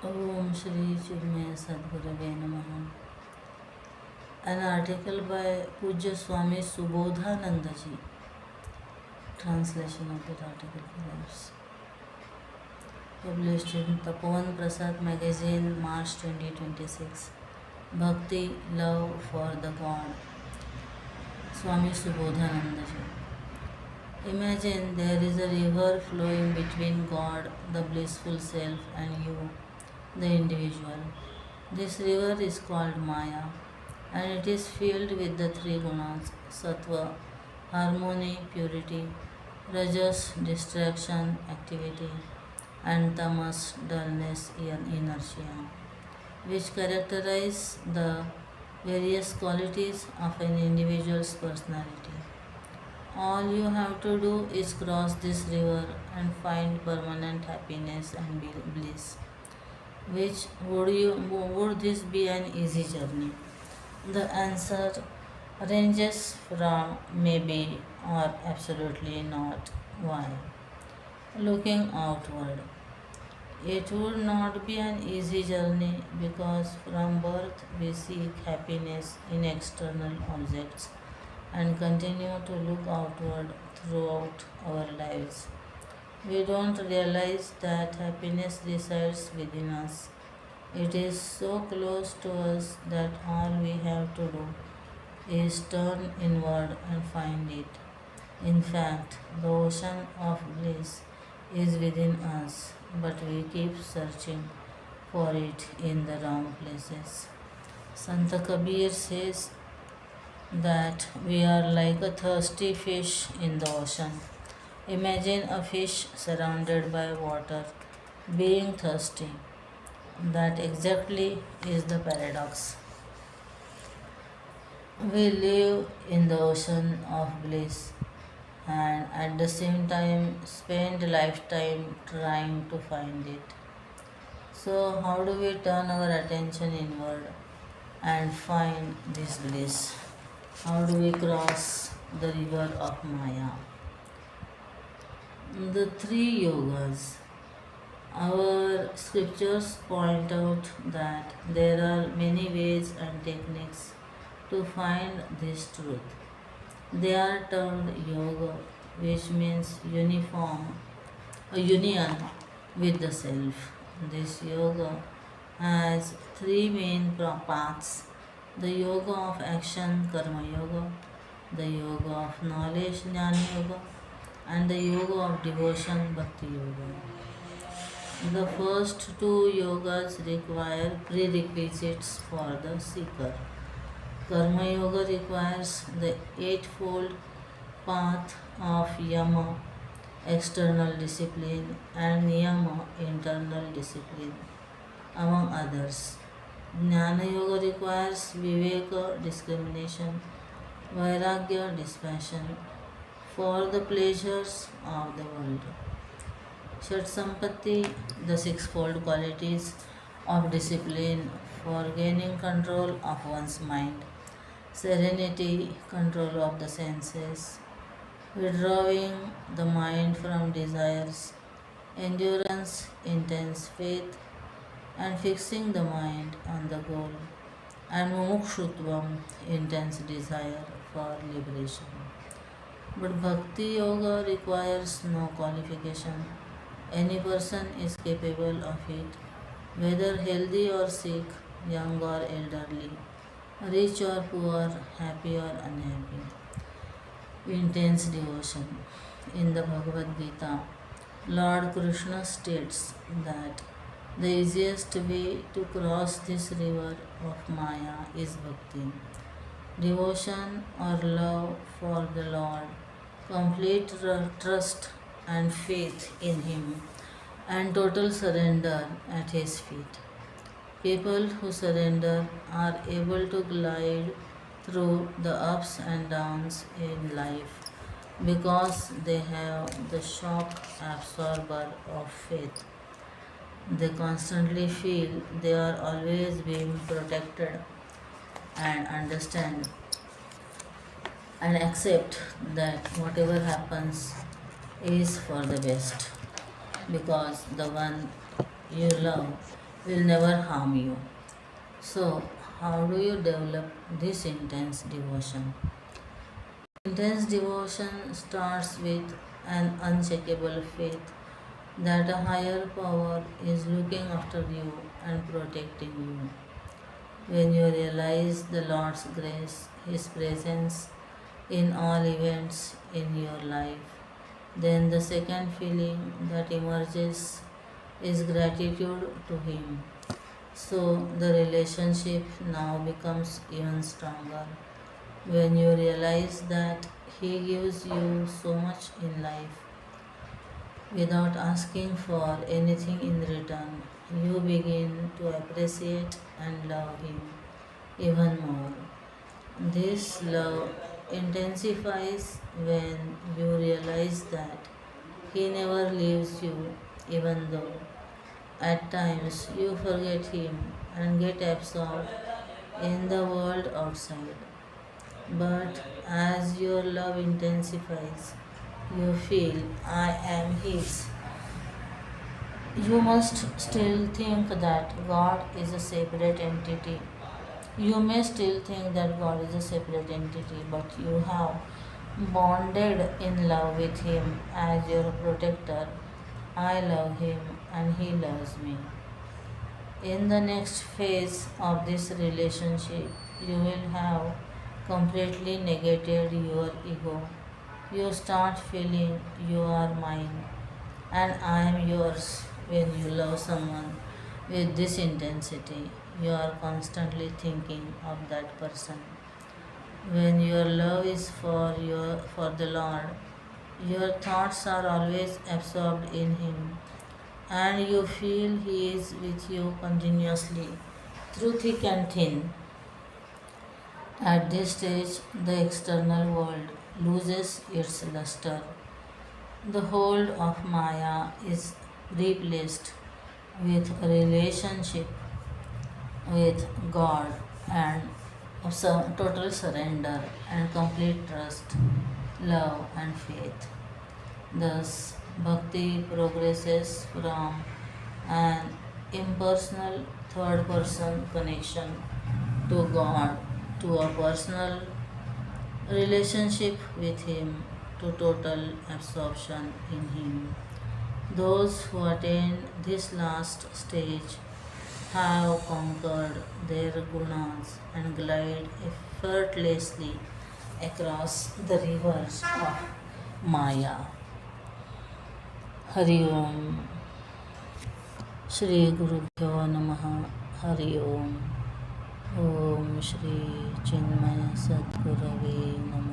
Om Shri Chinmaya Sadgurave Namaha. An article by Pujya Swami Subodhanandaji. Translation of that article perhaps. Published in Tapovan Prasad magazine, March 2026. Bhakti, love for the God. Swami Subodhanandaji. Imagine there is a river flowing between God, the blissful self, and you, the individual. This river is called Maya, and it is filled with the three gunas: sattva, harmony, purity; rajas, distraction, activity; and tamas, dullness, inertia, which characterize the various qualities of an individual's personality. All you have to do is cross this river and find permanent happiness and bliss. Which would this be an easy journey? The answer ranges from maybe or absolutely not. Why? Looking outward. It would not be an easy journey because from birth we seek happiness in external objects and continue to look outward throughout our lives. We don't realize that happiness resides within us. It is so close to us that all we have to do is turn inward and find it. In fact, the ocean of bliss is within us, but we keep searching for it in the wrong places. Sant Kabir says that we are like a thirsty fish in the ocean. Imagine a fish surrounded by water, being thirsty. That exactly is the paradox. We live in the ocean of bliss and at the same time spend lifetime trying to find it. So, how do we turn our attention inward and find this bliss? How do we cross the river of Maya? The three yogas. Our scriptures point out that there are many ways and techniques to find this truth. They are termed yoga, which means uniform, a union with the self. This yoga has three main paths: the yoga of action, karma yoga; the yoga of knowledge, jnana yoga; and the yoga of devotion, bhakti yoga. The first two yogas require prerequisites for the seeker. Karma yoga requires the eightfold path of yama, external discipline, and niyama, internal discipline, among others. Jnana yoga requires viveka, discrimination; vairagya, dispassion, for the pleasures of the world. Shat Sampatti, the sixfold qualities of discipline for gaining control of one's mind: serenity, control of the senses; withdrawing the mind from desires; endurance, intense faith, and fixing the mind on the goal; and mumukshutvam, intense desire for liberation. But Bhakti Yoga requires no qualification. Any person is capable of it, whether healthy or sick, young or elderly, rich or poor, happy or unhappy. Intense devotion. In the Bhagavad Gita, Lord Krishna states that the easiest way to cross this river of Maya is bhakti, devotion or love for the Lord, complete trust and faith in Him, and total surrender at His feet. People who surrender are able to glide through the ups and downs in life because they have the shock absorber of faith. They constantly feel they are always being protected and understand and accept that whatever happens is for the best because the one you love will never harm you. So, how do you develop this intense devotion? Intense devotion starts with an unshakable faith that a higher power is looking after you and protecting you. When you realize the Lord's grace, His presence in all events in your life, then the second feeling that emerges is gratitude to Him. So the relationship now becomes even stronger when you realize that He gives you so much in life without asking for anything in return. You begin to appreciate and love Him even more. This love intensifies when you realize that He never leaves you, even though at times you forget Him and get absorbed in the world outside. But as your love intensifies, you feel I am His. You must still think that God is a separate entity. You may still think that God is a separate entity, but you have bonded in love with Him as your protector. I love Him and He loves me. In the next phase of this relationship, you will have completely negated your ego. You start feeling you are mine and I am yours. When you love someone with this intensity, you are constantly thinking of that person. When your love is for the Lord, your thoughts are always absorbed in Him, and you feel He is with you continuously through thick and thin. At this stage, the external world loses its luster. The hold of Maya is replaced with a relationship with God and of some total surrender and complete trust, love, and faith. Thus, bhakti progresses from an impersonal third person connection to God to a personal relationship with Him to total absorption in Him. Those who attain this last stage have conquered their gunas and glide effortlessly across the rivers of Maya. Hari Om. Shri Gurubhyo Namaha. Hari Om. Om Shri Chinmaya Sadgurave Namaha.